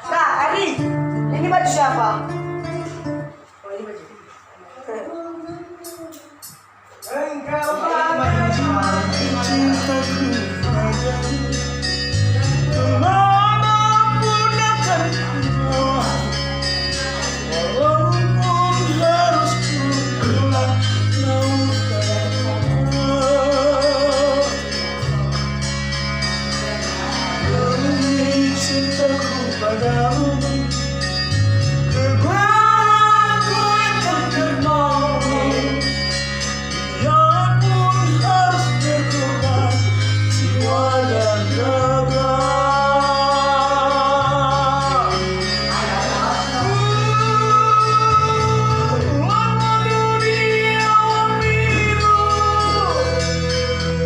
Nah, Ari, ini baju siapa? Oh, ini baju. Engkau cintaku padamu, kemanapun akan ku walaupun harus ku kelak lautan. Demi cintaku padamu, kekuatanku akan termohon. Biarpun harus berkorban jiwa dan raga. Lama dunia biru,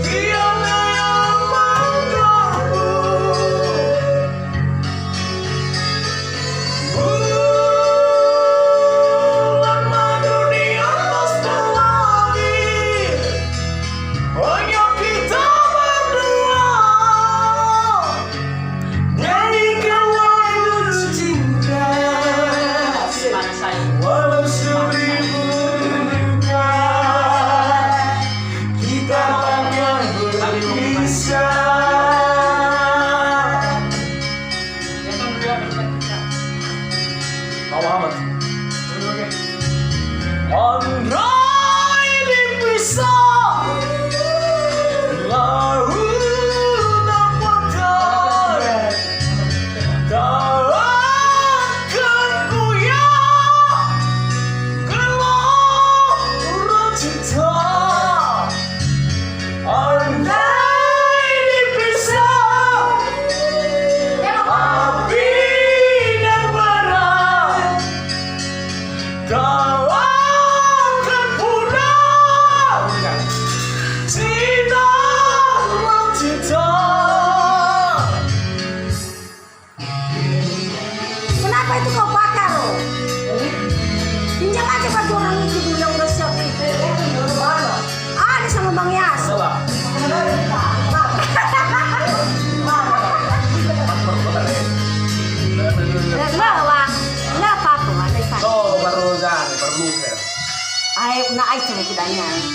tiada yang mengganggu. Lama dunia pasti lagi, hanya kita berdua. Nyanyikan lagu cinta, walau seribu duka, kita takkan berpisah. Andai dipisah lautan pantai, tak akan goyah gelora cinta. Andai dipisah api dan bara, tak akan punah sinar cinta. Kenapa itu kau bakar? Oh? Pinjam aja baju orang itu dulu yang udah siap itu. Ada sama Bang Yas. Bawa, nggak apa-apa, ada sana. Oh, baru dan perlu kan. Ayo, na ay cuma kita niyan.